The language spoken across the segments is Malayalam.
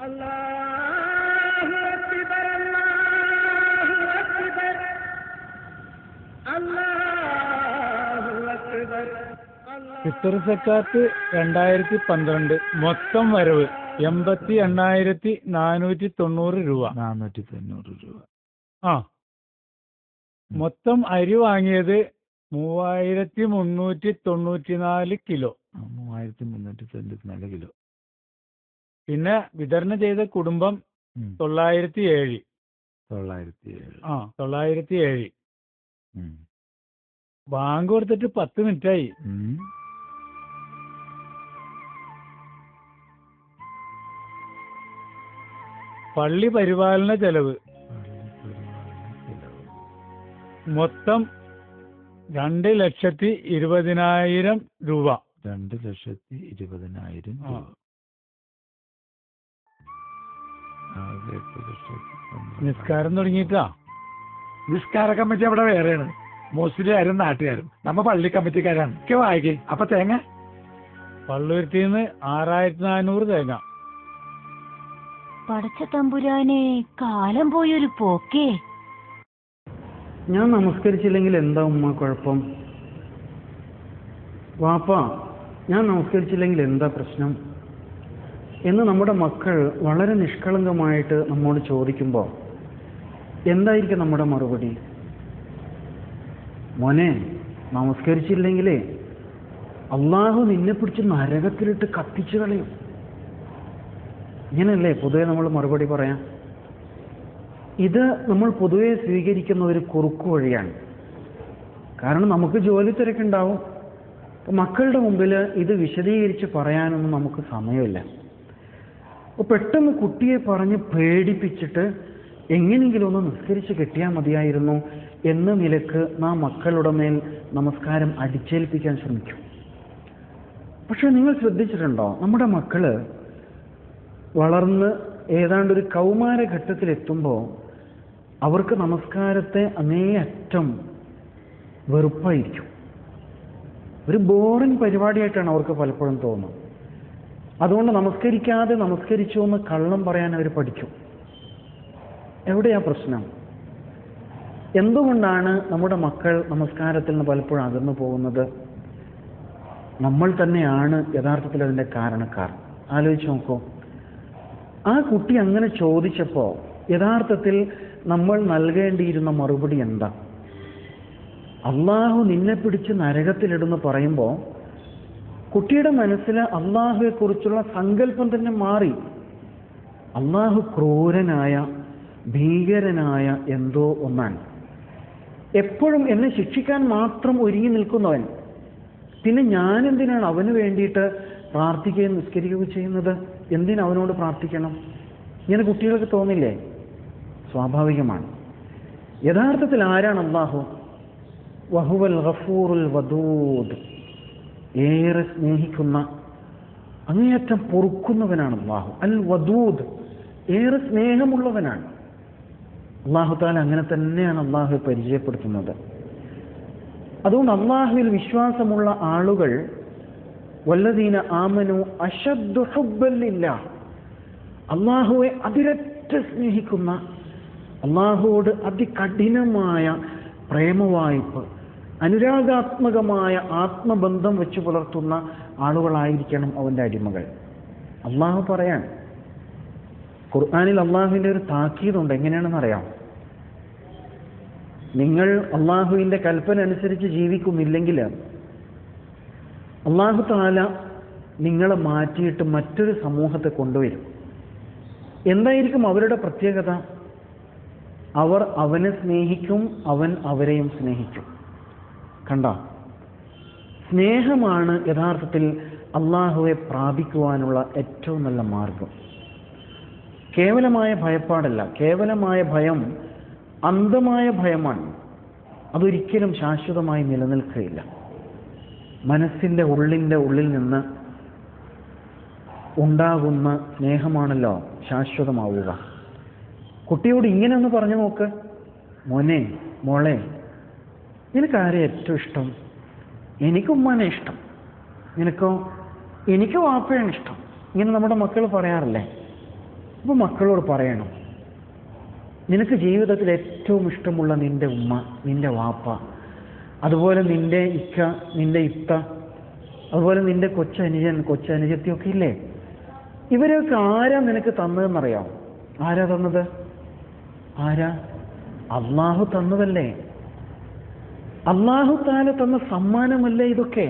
അല്ലാഹു അക്ബർ അല്ലാഹു അക്ബർ അല്ലാഹു അക്ബർ. ഫിത്ർ സക്കാത്ത് 2012 മൊത്തം വരവ് 88,490 രൂപ. 490 രൂപ. ആ, മൊത്തം അരി വാങ്ങിയത് 3,394 കിലോ. 3,394 കിലോ. പിന്നെ വിതരണം ചെയ്ത കുടുംബം 907. 907. ബാങ്ക് കൊടുത്തിട്ട് 10 മിനിറ്റായി. പള്ളി പരിപാലന ചെലവ് മൊത്തം 2,20,000 രൂപ. 2,20,000 രൂപ. നിസ്കാരം തുടങ്ങിയിട്ടാ. നിസ്കാര കമ്മിറ്റി അവിടെ വേറെയാണ്, മുസ്ലിംകാരും നാട്ടുകാരും. നമ്മ പള്ളി കമ്മിറ്റിക്കാരാണ്. ഒക്കെ വായിക്കേ. അപ്പൊ തേങ്ങ പള്ളുരുത്തിന്ന് 6,400 തേങ്ങ. പടച്ച തമ്പുരാനെ, കാലം പോയൊരു പോക്കേ. ഞാൻ നമസ്കരിച്ചില്ലെങ്കിൽ എന്താ ഉമ്മ കുഴപ്പം? വാപ്പ, ഞാൻ നമസ്കരിച്ചില്ലെങ്കിൽ എന്താ പ്രശ്നം എന്ന് നമ്മുടെ മക്കൾ വളരെ നിഷ്കളങ്കമായിട്ട് നമ്മോട് ചോദിക്കുമ്പോൾ എന്തായിരിക്കും നമ്മുടെ മറുപടി? മോനെ, നമസ്കരിച്ചില്ലെങ്കിലേ അള്ളാഹു നിന്നെ പിടിച്ച് നരകത്തിലിട്ട് കത്തിച്ചു കളയും. ഇങ്ങനെയല്ലേ പൊതുവെ നമ്മൾ മറുപടി പറയാം? ഇത് നമ്മൾ പൊതുവെ സ്വീകരിക്കുന്ന ഒരു കുറുക്കു വഴിയാണ്. കാരണം നമുക്ക് ജോലി തിരക്കുണ്ടാവും. മക്കളുടെ മുമ്പിൽ ഇത് വിശദീകരിച്ച് പറയാനൊന്നും നമുക്ക് സമയമില്ല. അപ്പോൾ പെട്ടെന്ന് കുട്ടിയെ പറഞ്ഞ് പേടിപ്പിച്ചിട്ട് എങ്ങനെയെങ്കിലും ഒന്ന് നിസ്കരിച്ച് കിട്ടിയാൽ മതിയായിരുന്നു എന്ന നിലക്ക് നാം മക്കളുടെ മേൽ നമസ്കാരം അടിച്ചേൽപ്പിക്കാൻ ശ്രമിക്കും. പക്ഷെ നിങ്ങൾ ശ്രദ്ധിച്ചിട്ടുണ്ടോ, നമ്മുടെ മക്കള് വളർന്ന് ഏതാണ്ടൊരു കൗമാരഘട്ടത്തിലെത്തുമ്പോൾ അവർക്ക് നമസ്കാരത്തെ അങ്ങേയറ്റം വെറുപ്പായിരിക്കും. ഒരു ബോറിംഗ് പരിപാടിയായിട്ടാണ് അവർക്ക് പലപ്പോഴും തോന്നുന്നത്. അതുകൊണ്ട് നമസ്കരിക്കാതെ നമസ്കരിച്ചു എന്ന് കള്ളം പറയാൻ അവർ പഠിക്കും. എവിടെയാ പ്രശ്നം? എന്തുകൊണ്ടാണ് നമ്മുടെ മക്കൾ നമസ്കാരത്തിൽ നിന്ന് പലപ്പോഴും അകന്നു പോകുന്നത്? നമ്മൾ തന്നെയാണ് യഥാർത്ഥത്തിൽ അതിൻ്റെ കാരണക്കാർ. ആലോചിച്ച് നോക്കൂ. ആ കുട്ടി അങ്ങനെ ചോദിച്ചപ്പോൾ യഥാർത്ഥത്തിൽ നമ്മൾ നൽകേണ്ടിയിരുന്ന മറുപടി എന്താ? അള്ളാഹു നിന്നെ പിടിച്ച് നരകത്തിലിടുന്ന് പറയുമ്പോൾ കുട്ടിയുടെ മനസ്സിൽ അള്ളാഹുവെക്കുറിച്ചുള്ള സങ്കല്പം തന്നെ മാറി. അള്ളാഹു ക്രൂരനായ ഭീകരനായ എന്തോ ഒന്നാണ്, എപ്പോഴും എന്നെ ശിക്ഷിക്കാൻ മാത്രം ഒരുങ്ങി നിൽക്കുന്നവൻ. പിന്നെ ഞാൻ എന്തിനാണ് അവന് വേണ്ടിയിട്ട് പ്രാർത്ഥിക്കുകയും നിസ്കരിക്കുകയും ചെയ്യുന്നത്? എന്തിനവനോട് പ്രാർത്ഥിക്കണം? ഇങ്ങനെ കുട്ടികൾക്ക് തോന്നില്ലേ? സ്വാഭാവികമാണ്. യഥാർത്ഥത്തിൽ ആരാണ് അല്ലാഹു? വഹുവൽ ഗഫൂറുൽ വദൂദ്. ഏറെ സ്നേഹിക്കുന്ന, അങ്ങേയറ്റം പൊറുക്കുന്നവനാണ് അല്ലാഹു. അൽ വദൂദ്, ഏറെ സ്നേഹമുള്ളവനാണ് അല്ലാഹു തആല. അങ്ങനെ തന്നെയാണ് അല്ലാഹുവെ പരിചയപ്പെടുത്തുന്നത്. അതുകൊണ്ട് അല്ലാഹുവിൽ വിശ്വാസമുള്ള ആളുകൾ വല്ലദീന ആമനു അശദ്ദു ഹുബ്ബൻ ലില്ലാഹ്, അല്ലാഹുവെ അതിരറ്റ് സ്നേഹിക്കുന്ന, അല്ലാഹുവോട് അതികഠിനമായ പ്രേമവായ്പ്, അനുരാഗാത്മകമായ ആത്മബന്ധം വെച്ച് പുലർത്തുന്ന ആളുകളായിരിക്കണം അവൻ്റെ അടിമകൾ. അല്ലാഹു പറയാൻ ഖുർആനിൽ അല്ലാഹുവിൻ്റെ ഒരു താക്കീതുണ്ട്. എങ്ങനെയാണെന്ന് അറിയാം? നിങ്ങൾ അല്ലാഹുവിൻ്റെ കൽപ്പന അനുസരിച്ച് ജീവിക്കുന്നില്ലെങ്കിൽ അല്ലാഹു തആല നിങ്ങളെ മാറ്റിയിട്ട് മറ്റൊരു സമൂഹത്തെ കൊണ്ടുവരും. എന്തായിരിക്കും അവരുടെ പ്രത്യേകത? അവർ അവനെ സ്നേഹിക്കും, അവൻ അവരെയും സ്നേഹിക്കും. കണ്ട, സ്നേഹമാണ് യഥാർത്ഥത്തിൽ അല്ലാഹുവെ പ്രാപിക്കുവാനുള്ള ഏറ്റവും നല്ല മാർഗം. കേവലമായ ഭയപ്പാടല്ല. കേവലമായ ഭയം അന്ധമായ ഭയമാണ്. അതൊരിക്കലും ശാശ്വതമായി നിലനിൽക്കുകയില്ല. മനസ്സിൻ്റെ ഉള്ളിൽ നിന്ന് ഉണ്ടാകുന്ന സ്നേഹമാണല്ലോ ശാശ്വതമാവുക. കുട്ടിയോട് ഇങ്ങനെ ഒന്ന് പറഞ്ഞു നോക്ക്, മോനെ, മോളെ, നിനക്കാരെ ഏറ്റവും ഇഷ്ടം? എനിക്ക് ഉമ്മാനെ ഇഷ്ടം. നിനക്കോ? എനിക്ക് വാപ്പയാണ് ഇഷ്ടം. ഇങ്ങനെ നമ്മുടെ മക്കൾ പറയാറില്ലേ? അപ്പോൾ മക്കളോട് പറയണം, നിനക്ക് ജീവിതത്തിൽ ഏറ്റവും ഇഷ്ടമുള്ള നിന്റെ ഉമ്മ, നിന്റെ വാപ്പ, അതുപോലെ നിന്റെ ഇക്ക, നിന്റെ ഇത്ത, അതുപോലെ നിന്റെ കൊച്ചനുജൻ, കൊച്ചനുജത്തിയൊക്കെ ഇല്ലേ, ഇവരൊക്കെ ആരാ നിനക്ക് തന്നതെന്നറിയാം? ആരാ തന്നത്? ആരാ? അള്ളാഹു തന്നതല്ലേ. അള്ളാഹു താല തന്ന സമ്മാനമല്ലേ ഇതൊക്കെ?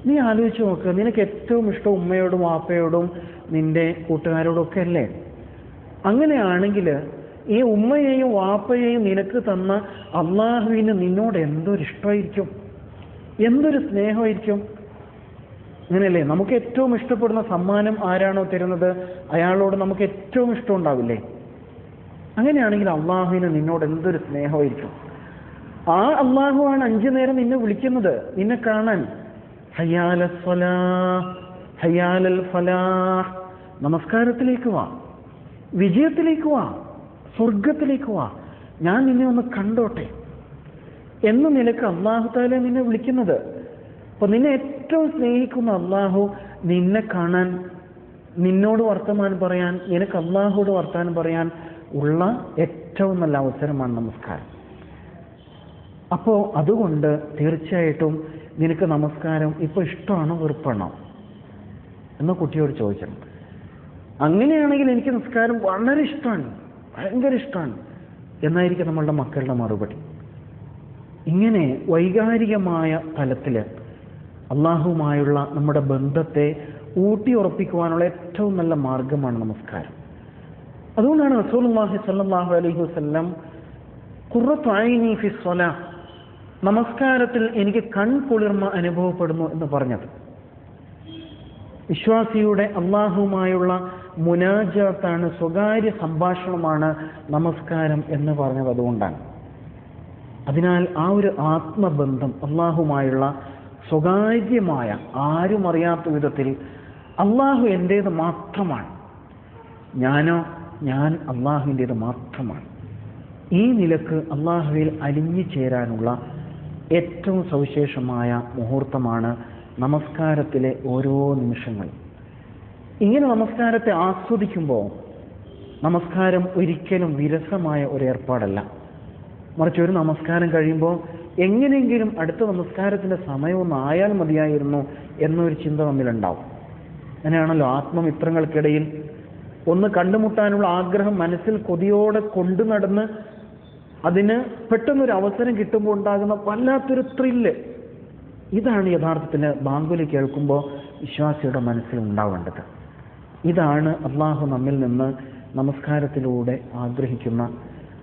നീ ആലോചിച്ച് നോക്ക്. നിനക്ക് ഏറ്റവും ഇഷ്ടം ഉമ്മയോടും വാപ്പയോടും നിന്റെ കൂട്ടുകാരോടും ഒക്കെ അല്ലേ? അങ്ങനെയാണെങ്കിൽ ഈ ഉമ്മയെയും വാപ്പയെയും നിനക്ക് തന്ന അള്ളാഹുവിന് നിന്നോട് എന്തൊരു ഇഷ്ടമായിരിക്കും, എന്തൊരു സ്നേഹമായിരിക്കും. അങ്ങനെയല്ലേ? നമുക്ക് ഏറ്റവും ഇഷ്ടപ്പെടുന്ന സമ്മാനം ആരാണോ തരുന്നത് അയാളോട് നമുക്ക് ഏറ്റവും ഇഷ്ടം ഉണ്ടാവില്ലേ? അങ്ങനെയാണെങ്കിൽ അള്ളാഹുവിന് നിന്നോട് എന്തൊരു സ്നേഹമായിരിക്കും. ആ അള്ളാഹുവാണ് 5 നേരം നിന്നെ വിളിക്കുന്നത്, നിന്നെ കാണാൻ. ഹയ്യാലൽ ഫലാഹ്, ഹയ്യാലൽ ഫലാഹ്, നമസ്കാരത്തിലേക്ക് വാ, വിജയത്തിലേക്ക് വാ, സ്വർഗത്തിലേക്ക് വാ, ഞാൻ നിന്നെ ഒന്ന് കണ്ടോട്ടെ എന്ന നിലക്ക് അള്ളാഹു താല നിന്നെ വിളിക്കുന്നത്. അപ്പൊ നിന്നെ ഏറ്റവും സ്നേഹിക്കുന്ന അള്ളാഹു നിന്നെ കാണാൻ, നിന്നോട് വർത്തമാനം പറയാൻ, നിനക്ക് അള്ളാഹുവോട് വർത്തമാനം പറയാൻ ഉള്ള ഏറ്റവും നല്ല അവസരമാണ് നമസ്കാരം. അപ്പോ അതുകൊണ്ട് തീർച്ചയായിട്ടും നിനക്ക് നമസ്കാരം ഇപ്പൊ ഇഷ്ടമാണോ വെറുപ്പാണോ എന്ന് കുട്ടിയോട് ചോദിക്കണം. അങ്ങനെയാണെങ്കിൽ എനിക്ക് നിസ്കാരം വളരെ ഇഷ്ടമാണ്, ഭയങ്കര ഇഷ്ടമാണ് എന്നായിരിക്കും നമ്മളുടെ മക്കളുടെ മറുപടി. ഇങ്ങനെ വൈകാരികമായ തലത്തിൽ അള്ളാഹുവുമായുള്ള നമ്മുടെ ബന്ധത്തെ ഊട്ടിയുറപ്പിക്കുവാനുള്ള ഏറ്റവും നല്ല മാർഗമാണ് നമസ്കാരം. അതുകൊണ്ടാണ് റസൂലുള്ളാഹി സ്വല്ലല്ലാഹു അലൈഹി വസല്ലം ഖുർറത്തു ഐനി ഫി സ്വലാഹ്, നമസ്കാരത്തിൽ എനിക്ക് കൺകുളിർമ അനുഭവപ്പെടുന്നു എന്ന് പറഞ്ഞത്. വിശ്വാസിയുടെ അള്ളാഹുവുമായുള്ള മുനാജാത്താണ്, സ്വകാര്യ സംഭാഷണമാണ് നമസ്കാരം എന്ന് പറഞ്ഞത് അതുകൊണ്ടാണ്. അതിനാൽ ആ ഒരു ആത്മബന്ധം, അള്ളാഹുമായുള്ള സ്വകാര്യമായ, ആരും അറിയാത്ത വിധത്തിൽ അള്ളാഹു എൻ്റേത് മാത്രമാണ്, ഞാൻ അള്ളാഹുവിൻ്റേത് മാത്രമാണ്, ഈ നിലക്ക് അള്ളാഹുവിൽ അലിഞ്ഞു ചേരാനുള്ള ഏറ്റവും സവിശേഷമായ മുഹൂർത്തമാണ് നമസ്കാരത്തിലെ ഓരോ നിമിഷങ്ങൾ. ഇങ്ങനെ നമസ്കാരത്തെ ആസ്വദിക്കുമ്പോൾ നമസ്കാരം ഒരിക്കലും വിരസമായ ഒരു ഏർപ്പാടല്ല. മറിച്ച് ഒരു നമസ്കാരം കഴിയുമ്പോൾ എങ്ങനെയെങ്കിലും അടുത്ത നമസ്കാരത്തിൻ്റെ സമയമൊന്നും ആയാൽ മതിയായിരുന്നു എന്നൊരു ചിന്ത നമ്മിലുണ്ടാവും. അങ്ങനെയാണല്ലോ ആത്മമിത്രങ്ങൾക്കിടയിൽ ഒന്ന് കണ്ടുമുട്ടാനുള്ള ആഗ്രഹം മനസ്സിൽ കൊതിയോടെ കൊണ്ടു നടന്ന് അതിന് പെട്ടെന്നൊരു അവസരം കിട്ടുമ്പോൾ ഉണ്ടാകുന്ന വല്ലാത്തൊരു ത്രില്ല്. ഇതാണ് യഥാർത്ഥത്തിൽ ബാങ്കുലി കേൾക്കുമ്പോൾ വിശ്വാസിയുടെ മനസ്സിൽ ഉണ്ടാവേണ്ടത്. ഇതാണ് അള്ളാഹു നമ്മിൽ നിന്ന് നമസ്കാരത്തിലൂടെ ആഗ്രഹിക്കുന്ന,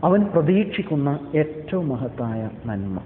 അവൻ പ്രതീക്ഷിക്കുന്ന ഏറ്റവും മഹത്തായ നന്മ.